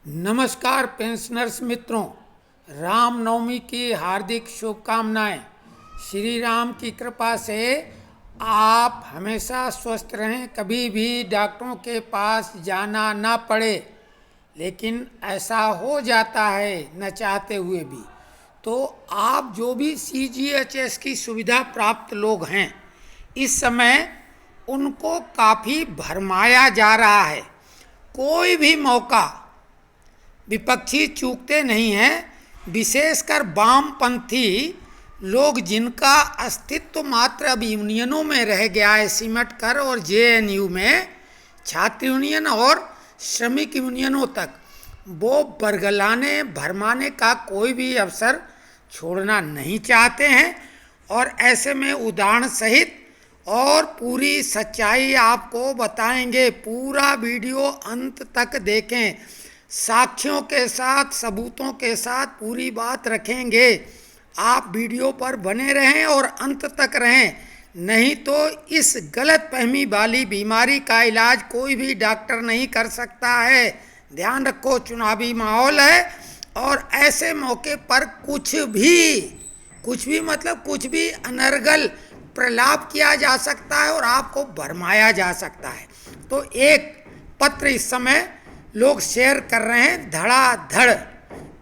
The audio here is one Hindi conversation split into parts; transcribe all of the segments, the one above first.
नमस्कार पेंशनर्स मित्रों, रामनवमी की हार्दिक शुभकामनाएं। श्री राम की कृपा से आप हमेशा स्वस्थ रहें, कभी भी डॉक्टरों के पास जाना ना पड़े। लेकिन ऐसा हो जाता है न चाहते हुए भी। तो आप जो भी CGHS की सुविधा प्राप्त लोग हैं, इस समय उनको काफ़ी भरमाया जा रहा है। कोई भी मौका विपक्षी चूकते नहीं हैं, विशेषकर वामपंथी लोग जिनका अस्तित्व मात्र अब यूनियनों में रह गया है सिमट कर, और JNU में छात्र यूनियन और श्रमिक यूनियनों तक, वो बरगलाने भरमाने का कोई भी अवसर छोड़ना नहीं चाहते हैं। और ऐसे में उदाहरण सहित और पूरी सच्चाई आपको बताएंगे। पूरा वीडियो अंत तक देखें, साक्ष्यों के साथ, सबूतों के साथ पूरी बात रखेंगे। आप वीडियो पर बने रहें और अंत तक रहें, नहीं तो इस गलत फहमी वाली बीमारी का इलाज कोई भी डॉक्टर नहीं कर सकता है। ध्यान रखो, चुनावी माहौल है और ऐसे मौके पर कुछ भी मतलब कुछ भी अनर्गल प्रलाप किया जा सकता है और आपको भरमाया जा सकता है। तो एक पत्र इस समय लोग शेयर कर रहे हैं धड़ाधड़,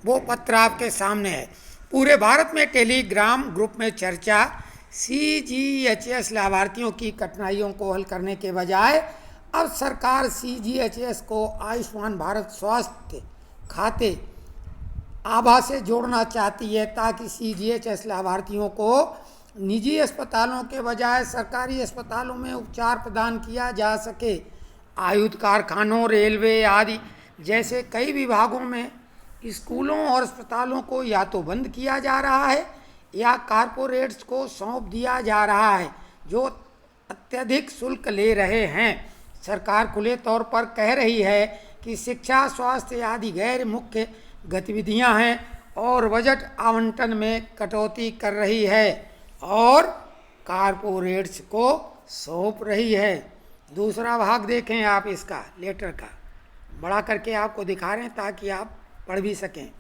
वो पत्र आपके सामने है। पूरे भारत में टेलीग्राम ग्रुप में चर्चा। CGHS लाभार्थियों की कठिनाइयों को हल करने के बजाय अब सरकार CGHS को आयुष्मान भारत स्वास्थ्य खाते आभा से जोड़ना चाहती है, ताकि CGHS लाभार्थियों को निजी अस्पतालों के बजाय सरकारी अस्पतालों में उपचार प्रदान किया जा सके। आयुध कारखानों, रेलवे आदि जैसे कई विभागों में स्कूलों और अस्पतालों को या तो बंद किया जा रहा है या कारपोरेट्स को सौंप दिया जा रहा है, जो अत्यधिक शुल्क ले रहे हैं। सरकार खुले तौर पर कह रही है कि शिक्षा, स्वास्थ्य आदि गैर मुख्य गतिविधियां हैं और बजट आवंटन में कटौती कर रही है और कारपोरेट्स को सौंप रही है। दूसरा भाग देखें आप, इसका लेटर का बड़ा करके आपको दिखा रहे हैं ताकि आप पढ़ भी सकें।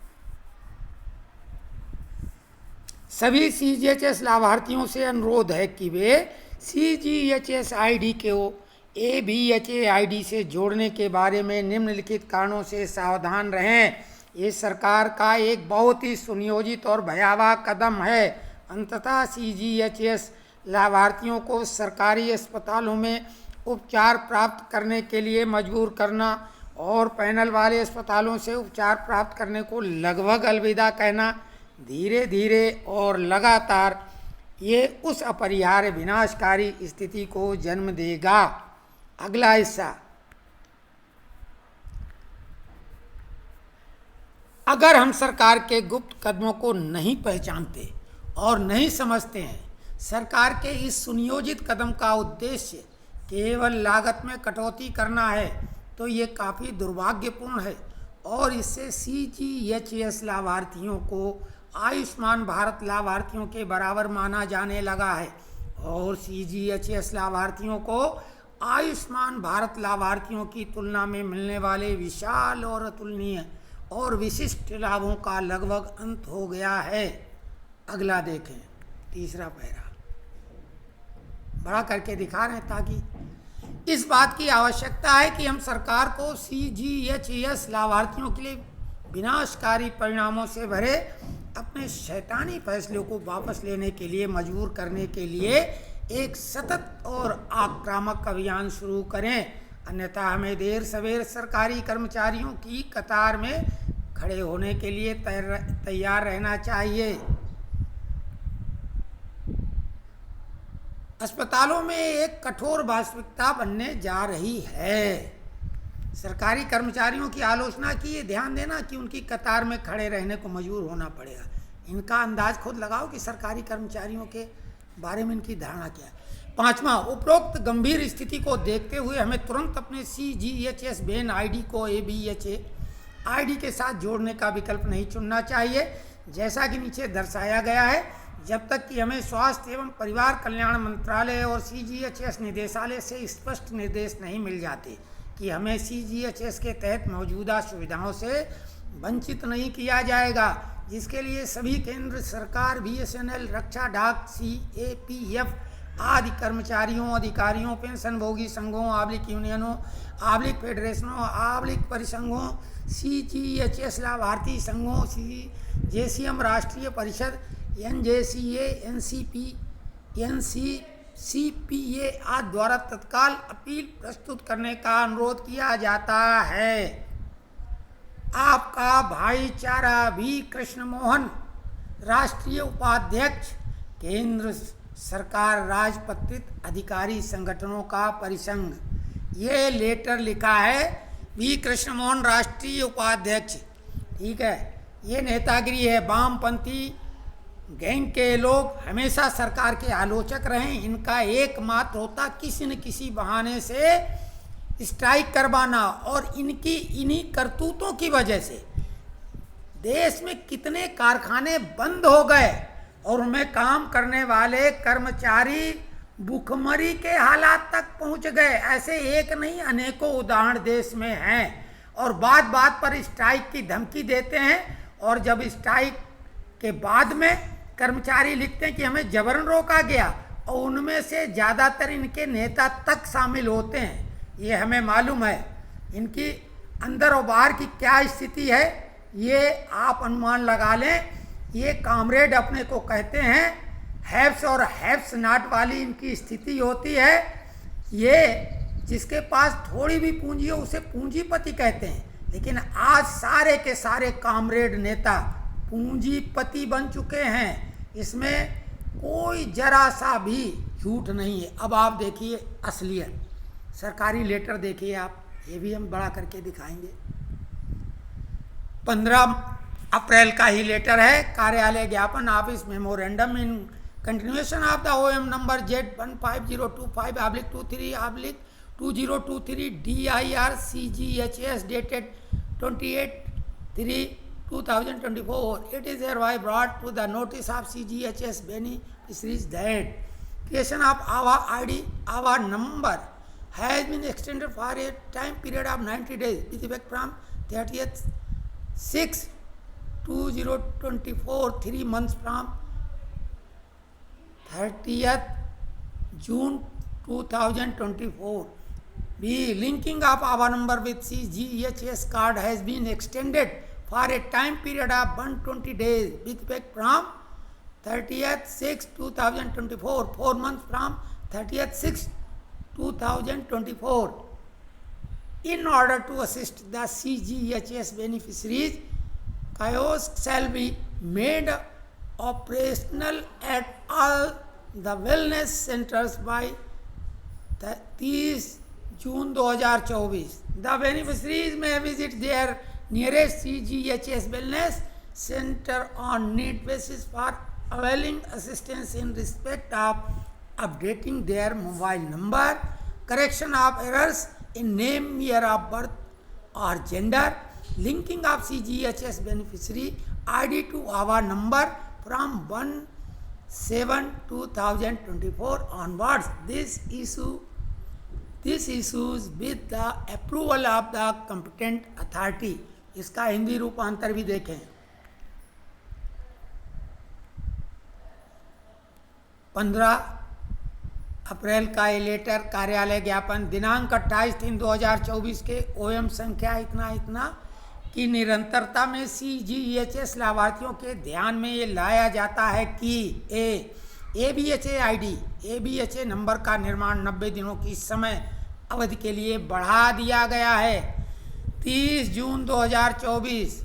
सभी CGHS लाभार्थियों से अनुरोध है कि वे CGHS ID को ABHA ID से जोड़ने के बारे में निम्नलिखित कारणों से सावधान रहें। ये सरकार का एक बहुत ही सुनियोजित और भयावह कदम है। अंततः CGHS लाभार्थियों को सरकारी अस्पतालों में उपचार प्राप्त करने के लिए मजबूर करना और पैनल वाले अस्पतालों से उपचार प्राप्त करने को लगभग अलविदा कहना धीरे धीरे और लगातार ये उस अपरिहार्य विनाशकारी स्थिति को जन्म देगा। अगला हिस्सा, अगर हम सरकार के गुप्त कदमों को नहीं पहचानते और नहीं समझते हैं, सरकार के इस सुनियोजित कदम का उद्देश्य केवल लागत में कटौती करना है, तो ये काफ़ी दुर्भाग्यपूर्ण है और इससे CGHS लाभार्थियों को आयुष्मान भारत लाभार्थियों के बराबर माना जाने लगा है और CGHS लाभार्थियों को आयुष्मान भारत लाभार्थियों की तुलना में मिलने वाले विशाल और अतुलनीय और विशिष्ट लाभों का लगभग अंत हो गया है। अगला देखें, तीसरा पैरा बड़ा करके दिखा रहे हैं ताकि इस बात की आवश्यकता है कि हम सरकार को CGHS लाभार्थियों के लिए विनाशकारी परिणामों से भरे अपने शैतानी फैसलों को वापस लेने के लिए मजबूर करने के लिए एक सतत और आक्रामक अभियान शुरू करें। अन्यथा हमें देर सवेर सरकारी कर्मचारियों की कतार में खड़े होने के लिए तैयार रहना चाहिए। अस्पतालों में एक कठोर वास्तविकता बनने जा रही है। सरकारी कर्मचारियों की आलोचना की, ये ध्यान देना कि उनकी कतार में खड़े रहने को मजबूर होना पड़ेगा। इनका अंदाज खुद लगाओ कि सरकारी कर्मचारियों के बारे में इनकी धारणा क्या है। पांचवा, उपरोक्त गंभीर स्थिति को देखते हुए हमें तुरंत अपने CGHS बैन ID को ABHA ID के साथ जोड़ने का विकल्प नहीं चुनना चाहिए, जैसा कि नीचे दर्शाया गया है। जब तक कि हमें स्वास्थ्य एवं परिवार कल्याण मंत्रालय और CGHS निदेशालय से स्पष्ट निर्देश नहीं मिल जाते कि हमें CGHS के तहत मौजूदा सुविधाओं से वंचित नहीं किया जाएगा, जिसके लिए सभी केंद्र सरकार, BSNL, रक्षा, डाक, CAPF आदि कर्मचारियों, अधिकारियों, पेंशनभोगी संघों, आबलिक यूनियनों, आबलिक फेडरेशनों, आबलिक परिसंघों, CGHS लाभार्थी संघों, JCM राष्ट्रीय परिषद, NJCA, NCCPA आदि द्वारा तत्काल अपील प्रस्तुत करने का अनुरोध किया जाता है। आपका भाईचारा V कृष्ण मोहन, राष्ट्रीय उपाध्यक्ष, केंद्र सरकार राजपत्रित अधिकारी संगठनों का परिसंघ। ये लेटर लिखा है V कृष्ण मोहन, राष्ट्रीय उपाध्यक्ष। ठीक है, ये नेतागिरी है। वामपंथी गैंग के लोग हमेशा सरकार के आलोचक रहे। इनका एकमात्र होता किसी न किसी बहाने से स्ट्राइक करवाना, और इनकी इन्हीं करतूतों की वजह से देश में कितने कारखाने बंद हो गए और उनमें काम करने वाले कर्मचारी भूखमरी के हालात तक पहुंच गए। ऐसे एक नहीं, अनेकों उदाहरण देश में हैं। और बात बात पर स्ट्राइक की धमकी देते हैं, और जब स्ट्राइक के बाद में कर्मचारी लिखते हैं कि हमें जबरन रोका गया, और उनमें से ज़्यादातर इनके नेता तक शामिल होते हैं। ये हमें मालूम है इनकी अंदर और बाहर की क्या स्थिति है, ये आप अनुमान लगा लें। ये कामरेड अपने को कहते हैं, हैव्स और हैव्स नॉट वाली इनकी स्थिति होती है। ये जिसके पास थोड़ी भी पूंजी हो उसे पूंजीपति कहते हैं, लेकिन आज सारे के सारे कामरेड नेता पूंजीपति बन चुके हैं। इसमें कोई जरा सा भी झूठ नहीं है। अब आप देखिए असलियत, सरकारी लेटर देखिए आप, ये भी हम बड़ा करके दिखाएंगे। 15 अप्रैल का ही लेटर है। कार्यालय ज्ञापन, office memorandum in continuation of the OM number Z15025/23/2023 DIR CGHS dated 28/3/2024. It is hereby brought to the notice of CGHS beneficiaries that creation of AVA ID, AVA number has been extended for a time period of 90 days with effect from 30/6/2024, 3 months from 30th June 2024. B. Linking of AVA number with CGHS card has been extended for a time period of 120 days with effect from 30th/6/2024, 4 months from 30th/6/2024. In order to assist the CGHS beneficiaries, kiosks shall be made operational at all the wellness centers by 30 June 2024. The beneficiaries may visit their nearest CGHS wellness center on need basis for availing assistance in respect of updating their mobile number, correction of errors in name, year of birth or gender, linking of CGHS beneficiary ID to AVA number from 1/7/2024 onwards. This issues with the approval of the competent authority. इसका हिंदी रूपांतर भी देखें। 15 अप्रैल का ये लेटर, कार्यालय ज्ञापन, दिनांक 28/3/2024 के OM संख्या इतना की निरंतरता में CGHS लाभार्थियों के ध्यान में ये लाया जाता है कि ABHA ID, ABHA नंबर का निर्माण 90 दिनों की समय अवधि के लिए बढ़ा दिया गया है। 30 जून 2024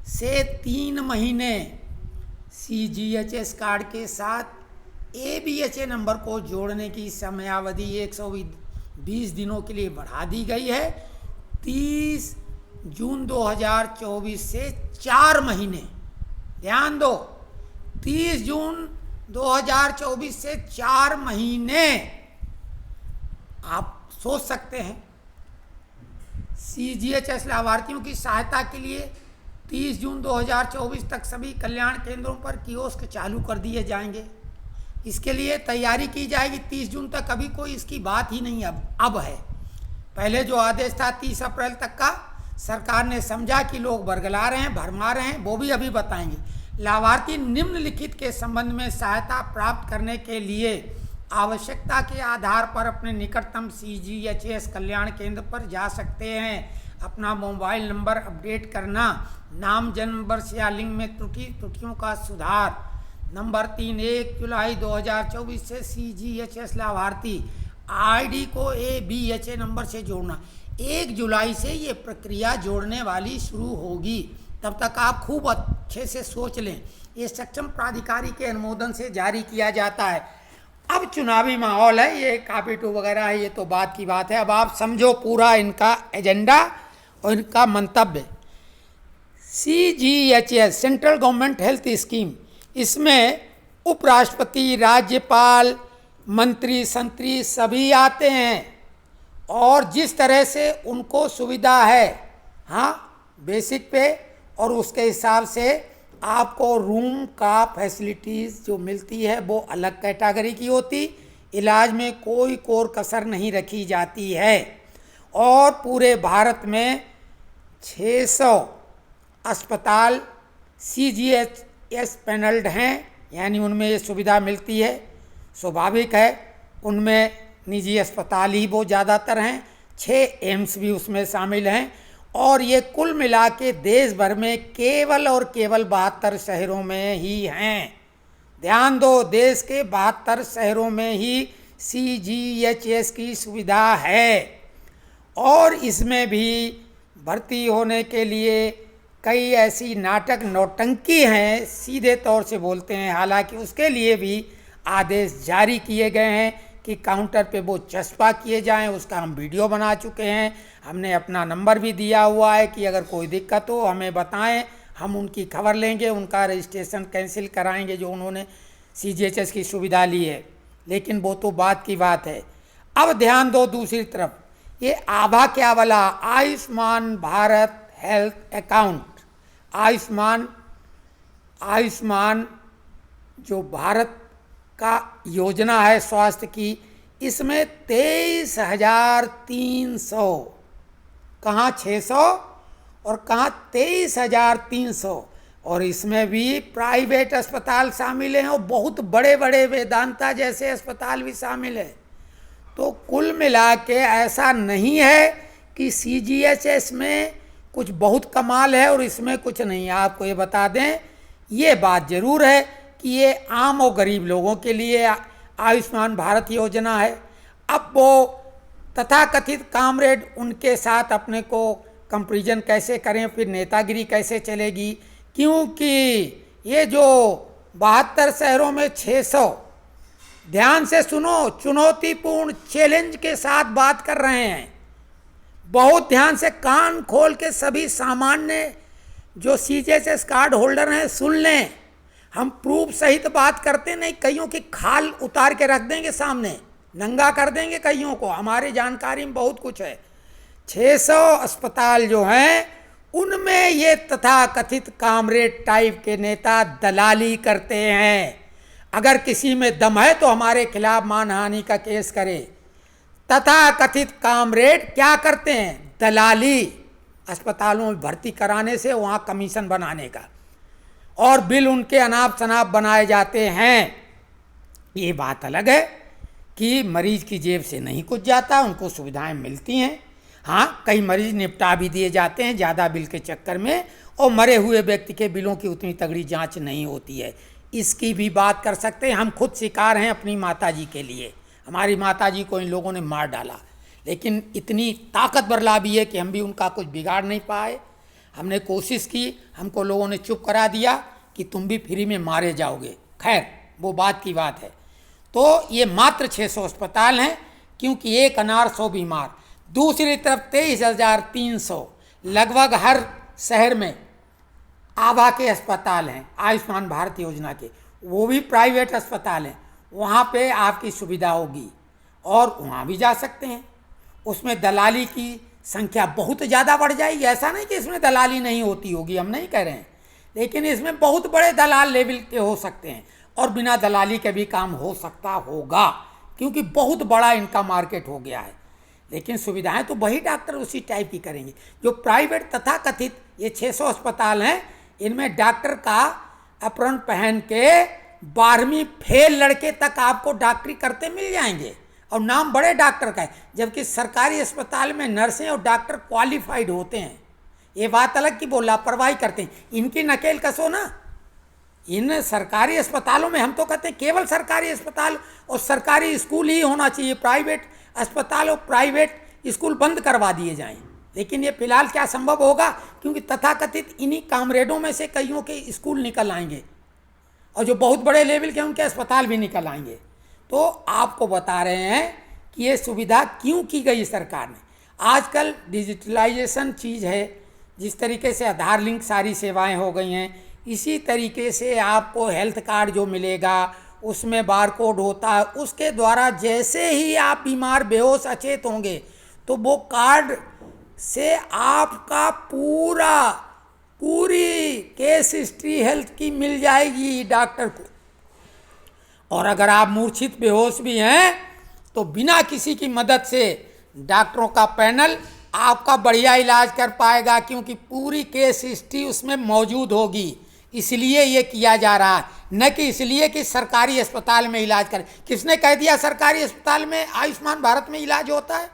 से 3 महीने CGHS कार्ड के साथ ABHA नंबर को जोड़ने की समयावधि 120 दिनों के लिए बढ़ा दी गई है। 30 जून 2024 से 4 महीने, ध्यान दो, 30 जून 2024 से 4 महीने। आप सोच सकते हैं CGHS लाभार्थियों की सहायता के लिए 30 जून 2024 तक सभी कल्याण केंद्रों पर कियोस्क चालू कर दिए जाएंगे। इसके लिए तैयारी की जाएगी 30 जून तक। अभी कोई इसकी बात ही नहीं अब है। पहले जो आदेश था 30 अप्रैल तक का, सरकार ने समझा कि लोग बरगला रहे हैं, भरमा रहे हैं, वो भी अभी बताएंगे। लाभार्थी निम्नलिखित के संबंध में सहायता प्राप्त करने के लिए आवश्यकता के आधार पर अपने निकटतम CGHS कल्याण केंद्र पर जा सकते हैं। अपना मोबाइल नंबर अपडेट करना, नाम, जन्म वर्ष या लिंग में त्रुटियों का सुधार। नंबर 3, 1 जुलाई 2024 से CGHS लाभार्थी ID को ABHA नंबर से जोड़ना। 1 जुलाई से ये प्रक्रिया जोड़ने वाली शुरू होगी, तब तक आप खूब अच्छे से सोच लें। ये सक्षम प्राधिकारी के अनुमोदन से जारी किया जाता है। अब चुनावी माहौल है, ये कापी टू वगैरह है, ये तो बात की बात है। अब आप समझो पूरा इनका एजेंडा और इनका मंतव्य। CGHS central government health scheme, इसमें उपराष्ट्रपति, राज्यपाल, मंत्री, संतरी सभी आते हैं और जिस तरह से उनको सुविधा है, हाँ, बेसिक पे, और उसके हिसाब से आपको रूम का फैसिलिटीज़ जो मिलती है वो अलग कैटेगरी की होती। इलाज में कोई कोर कसर नहीं रखी जाती है और पूरे भारत में 600 अस्पताल CGHS पैनल्ड हैं, यानी उनमें ये सुविधा मिलती है। स्वाभाविक है, उनमें निजी अस्पताल ही वो ज़्यादातर हैं, 6 एम्स भी उसमें शामिल हैं और ये कुल मिला के देश भर में केवल और केवल 72 शहरों में ही हैं। ध्यान दो, देश के 72 शहरों में ही CGHS की सुविधा है और इसमें भी भर्ती होने के लिए कई ऐसी नाटक नौटंकी हैं, सीधे तौर से बोलते हैं। हालांकि उसके लिए भी आदेश जारी किए गए हैं कि काउंटर पे वो चस्पा किए जाएं। उसका हम वीडियो बना चुके हैं, हमने अपना नंबर भी दिया हुआ है कि अगर कोई दिक्कत हो हमें बताएं, हम उनकी खबर लेंगे, उनका रजिस्ट्रेशन कैंसिल कराएंगे जो उन्होंने CGHS की सुविधा ली है। लेकिन वो तो बात की बात है। अब ध्यान दो दूसरी तरफ, ये आभा क्या वाला आयुष्मान भारत हेल्थ अकाउंट, आयुष्मान जो भारत का योजना है स्वास्थ्य की, इसमें 23,300, कहाँ 600 और कहाँ 23,300, और इसमें भी प्राइवेट अस्पताल शामिल हैं और बहुत बड़े बड़े वेदांता जैसे अस्पताल भी शामिल है। तो कुल मिला के ऐसा नहीं है कि CGHS में कुछ बहुत कमाल है और इसमें कुछ नहीं है। आपको ये बता दें, ये बात ज़रूर है कि ये आम और गरीब लोगों के लिए आयुष्मान भारत योजना है। अब वो तथाकथित कामरेड उनके साथ अपने को कंपैरिजन कैसे करें, फिर नेतागिरी कैसे चलेगी, क्योंकि ये जो 72 शहरों में 600, ध्यान से सुनो, चुनौतीपूर्ण चैलेंज के साथ बात कर रहे हैं। बहुत ध्यान से कान खोल के सभी सामान्य जो CGHS कार्ड होल्डर हैं सुन लें। हम प्रूफ सहित बात करते नहीं, कईयों की खाल उतार के रख देंगे सामने, नंगा कर देंगे कईयों को। हमारी जानकारी में बहुत कुछ है। 600 अस्पताल जो हैं उनमें ये तथाकथित कामरेड टाइप के नेता दलाली करते हैं। अगर किसी में दम है तो हमारे खिलाफ मानहानि का केस करे। तथाकथित कामरेड क्या करते हैं? दलाली, अस्पतालों में भर्ती कराने से वहाँ कमीशन बनाने का, और बिल उनके अनाप शनाप बनाए जाते हैं। ये बात अलग है कि मरीज की जेब से नहीं कुछ जाता, उनको सुविधाएं मिलती हैं। हाँ, कई मरीज निपटा भी दिए जाते हैं ज़्यादा बिल के चक्कर में, और मरे हुए व्यक्ति के बिलों की उतनी तगड़ी जांच नहीं होती है। इसकी भी बात कर सकते हैं। हम खुद शिकार हैं अपनी माताजी के लिए। हमारी माताजी को इन लोगों ने मार डाला, लेकिन इतनी ताकतवर लाभी है कि हम भी उनका कुछ बिगाड़ नहीं पाए। हमने कोशिश की, हमको लोगों ने चुप करा दिया कि तुम भी फ्री में मारे जाओगे। खैर, वो बात की बात है। तो ये मात्र 600 अस्पताल हैं, क्योंकि एक अनार 100 बीमार। दूसरी तरफ 23,300 लगभग हर शहर में आभा के अस्पताल हैं, आयुष्मान भारत योजना के, वो भी प्राइवेट अस्पताल हैं। वहाँ पे आपकी सुविधा होगी और वहाँ भी जा सकते हैं। उसमें दलाली की संख्या बहुत ज़्यादा बढ़ जाएगी। ऐसा नहीं कि इसमें दलाली नहीं होती होगी, हम नहीं कह रहे हैं, लेकिन इसमें बहुत बड़े दलाल लेवल के हो सकते हैं और बिना दलाली के भी काम हो सकता होगा, क्योंकि बहुत बड़ा इनका मार्केट हो गया है। लेकिन सुविधाएं तो वही डॉक्टर उसी टाइप की करेंगे। जो प्राइवेट तथा कथित ये 600 अस्पताल हैं, इनमें डॉक्टर का अप्रन पहन के 12वीं फेल लड़के तक आपको डॉक्टरी करते मिल जाएंगे और नाम बड़े डॉक्टर का है, जबकि सरकारी अस्पताल में नर्सें और डॉक्टर क्वालिफाइड होते हैं। ये बात अलग की वो लापरवाही करते हैं, इनकी नकेल कसो ना। इन सरकारी अस्पतालों में हम तो कहते हैं केवल सरकारी अस्पताल और सरकारी स्कूल ही होना चाहिए, प्राइवेट अस्पताल और प्राइवेट स्कूल बंद करवा दिए जाएं। लेकिन ये फिलहाल क्या संभव होगा, क्योंकि तथाकथित इन्हीं कामरेडों में से कईयों के स्कूल निकल आएंगे और जो बहुत बड़े लेवल के उनके अस्पताल भी निकल आएंगे। तो आपको बता रहे हैं कि ये सुविधा क्यों की गई सरकार ने। आजकल डिजिटलाइजेशन चीज़ है, जिस तरीके से आधार लिंक सारी सेवाएं हो गई हैं, इसी तरीके से आपको हेल्थ कार्ड जो मिलेगा उसमें बारकोड होता है, उसके द्वारा जैसे ही आप बीमार बेहोश अचेत होंगे तो वो कार्ड से आपका पूरी केस हिस्ट्री हेल्थ की मिल जाएगी डॉक्टर को। और अगर आप मूर्छित बेहोश भी हैं तो बिना किसी की मदद से डॉक्टरों का पैनल आपका बढ़िया इलाज कर पाएगा, क्योंकि पूरी केस हिस्ट्री उसमें मौजूद होगी। इसलिए ये किया जा रहा है, न कि इसलिए कि सरकारी अस्पताल में इलाज करें। किसने कह दिया सरकारी अस्पताल में आयुष्मान भारत में इलाज होता है?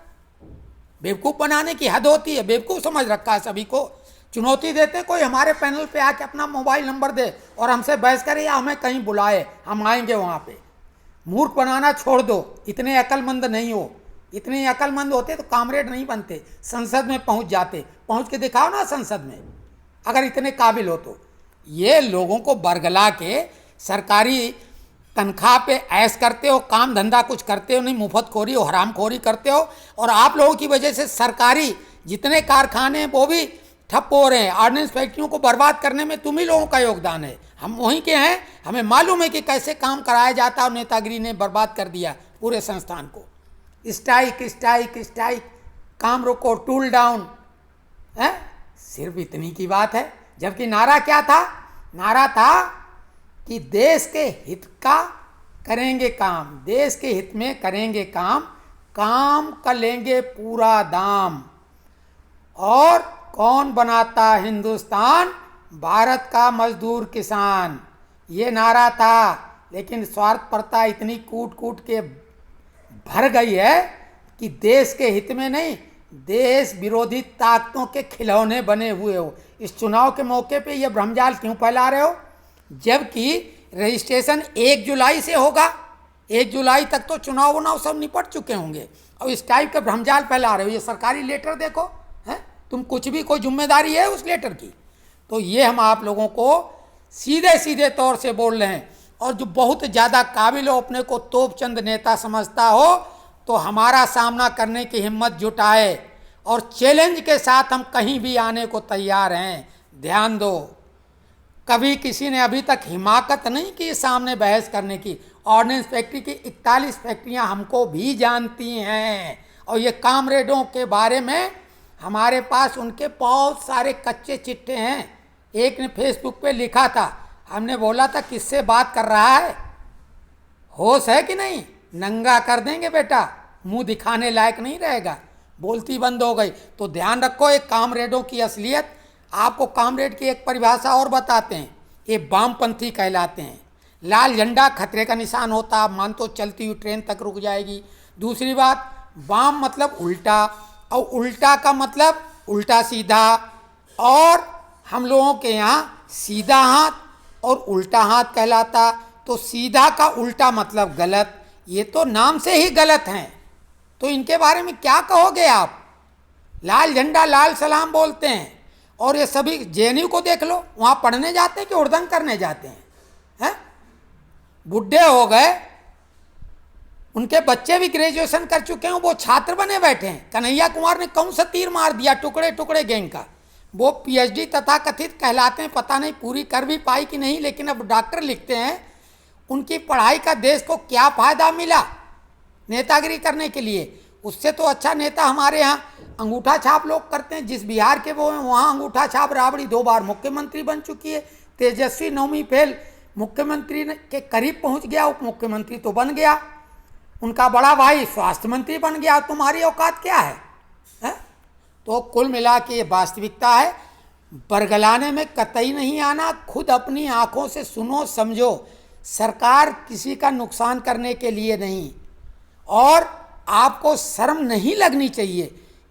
बेवकूफ़ बनाने की हद होती है, बेवकूफ़ समझ रखा है सभी को। चुनौती देते कोई हमारे पैनल पे आके अपना मोबाइल नंबर दे और हमसे बहस करे या हमें कहीं बुलाए, हम आएंगे वहाँ पे। मूर्ख बनाना छोड़ दो, इतने अक्लमंद नहीं हो। इतने अक्लमंद होते तो कामरेड नहीं बनते, संसद में पहुँच जाते। पहुँच के दिखाओ ना संसद में, अगर इतने काबिल हो तो। ये लोगों को बरगला के सरकारी तनख्वाह पे ऐश करते हो, काम धंधा कुछ करते हो नहीं, मुफ्तखोरी और हरामखोरी करते हो। और आप लोगों की वजह से सरकारी जितने कारखाने हैं वो भी ठप हो रहे हैं। ऑर्डिनेंस फैक्ट्रियों को बर्बाद करने में तुम ही लोगों का योगदान है। हम वहीं के हैं, हमें मालूम है कि कैसे काम कराया जाता है। और नेतागिरी ने बर्बाद कर दिया पूरे संस्थान को। स्ट्राइक स्ट्राइक स्ट्राइक, काम रोको, टूल डाउन है, सिर्फ इतनी की बात है। जबकि नारा क्या था? नारा था कि देश के हित का करेंगे काम, देश के हित में करेंगे काम, काम का लेंगे पूरा दाम। और कौन बनाता हिंदुस्तान? भारत का मजदूर किसान। ये नारा था। लेकिन स्वार्थपरता इतनी कूट कूट के भर गई है कि देश के हित में नहीं, देश विरोधी ताकतों के खिलौने बने हुए हो। इस चुनाव के मौके पे ये भ्रमजाल क्यों फैला रहे हो? जबकि रजिस्ट्रेशन 1 जुलाई से होगा। 1 जुलाई तक तो चुनाव उनाव सब निपट चुके होंगे और इस टाइप का भ्रमजाल फैला रहे हो। ये सरकारी लेटर देखो, है तुम कुछ भी कोई जिम्मेदारी है उस लेटर की? तो ये हम आप लोगों को सीधे सीधे तौर से बोल रहे हैं। और जो बहुत ज़्यादा काबिल हो, अपने को तोपचंद नेता समझता हो, तो हमारा सामना करने की हिम्मत जुटाए और चैलेंज के साथ हम कहीं भी आने को तैयार हैं। ध्यान दो, कभी किसी ने अभी तक हिमाकत नहीं की सामने बहस करने की। ऑर्डिनेंस फैक्ट्री की 41 फैक्ट्रियां हमको भी जानती हैं और ये कामरेडों के बारे में हमारे पास उनके बहुत सारे कच्चे चिट्ठे हैं। एक ने फेसबुक पे लिखा था, हमने बोला था किससे बात कर रहा है, होश है कि नहीं? नंगा कर देंगे बेटा, मुंह दिखाने लायक नहीं रहेगा। बोलती बंद हो गई। तो ध्यान रखो, एक कामरेडों की असलियत। आपको कामरेड की एक परिभाषा और बताते हैं, ये वामपंथी कहलाते हैं। लाल झंडा खतरे का निशान होता, मान तो चलती हुई ट्रेन तक रुक जाएगी। दूसरी बात, वाम मतलब उल्टा, और उल्टा का मतलब उल्टा सीधा। और हम लोगों के यहाँ सीधा हाथ और उल्टा हाथ कहलाता। तो सीधा का उल्टा मतलब गलत। ये तो नाम से ही गलत हैं, तो इनके बारे में क्या कहोगे आप? लाल झंडा लाल सलाम बोलते हैं। और ये सभी जेएनयू को देख लो, वहाँ पढ़ने जाते हैं कि उड़दंग करने जाते हैं? बुढ़े हो गए, उनके बच्चे भी ग्रेजुएशन कर चुके हैं, वो छात्र बने बैठे हैं। कन्हैया कुमार ने कौन सा तीर मार दिया टुकड़े टुकड़े गैंग का? वो पीएचडी तथा कथित कहलाते हैं, पता नहीं पूरी कर भी पाई कि नहीं, लेकिन अब डॉक्टर लिखते हैं उनकी पढ़ाई का देश को क्या फ़ायदा मिला नेतागिरी करने के लिए। उससे तो अच्छा नेता हमारे यहाँ अंगूठा छाप लोग करते हैं। जिस बिहार के वो हैं वहाँ अंगूठा छाप राबड़ी 2 बार मुख्यमंत्री बन चुकी है। तेजस्वी 9वीं फेल मुख्यमंत्री के करीब पहुँच गया, उप मुख्यमंत्री तो बन गया। उनका बड़ा भाई स्वास्थ्य मंत्री बन गया, तुम्हारी औकात क्या है? तो कुल मिला के ये वास्तविकता है। बरगलाने में कतई नहीं आना, खुद अपनी आंखों से सुनो समझो। सरकार किसी का नुकसान करने के लिए नहीं, और आपको शर्म नहीं लगनी चाहिए,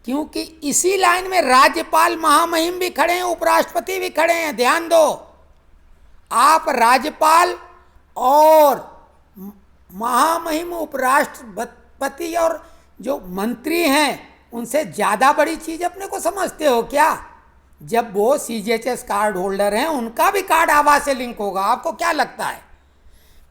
क्योंकि इसी लाइन में राज्यपाल महामहिम भी खड़े हैं, उपराष्ट्रपति भी खड़े हैं। ध्यान दो, आप राज्यपाल और महामहिम उपराष्ट्रपति और जो मंत्री हैं उनसे ज़्यादा बड़ी चीज़ अपने को समझते हो क्या? जब वो सीजीएचएस कार्ड होल्डर हैं, उनका भी कार्ड आवाज से लिंक होगा। आपको क्या लगता है?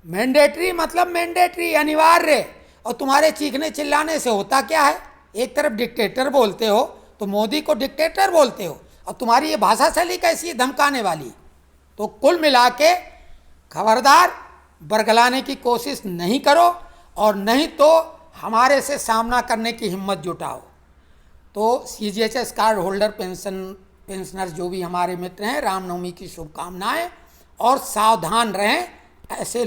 मैंडेटरी मतलब मैंडेटरी, अनिवार्य। और तुम्हारे चीखने चिल्लाने से होता क्या है? एक तरफ डिक्टेटर बोलते हो तो मोदी को डिक्टेटर बोलते हो, और तुम्हारी ये भाषा शैली कैसी है, धमकाने वाली। तो कुल मिला के खबरदार, बरगलाने की कोशिश नहीं करो, और नहीं तो हमारे से सामना करने की हिम्मत जुटाओ। तो सीजीएचएस कार्ड होल्डर पेंशनर्स जो भी हमारे मित्र हैं, रामनवमी की शुभकामनाएं, और सावधान रहें ऐसे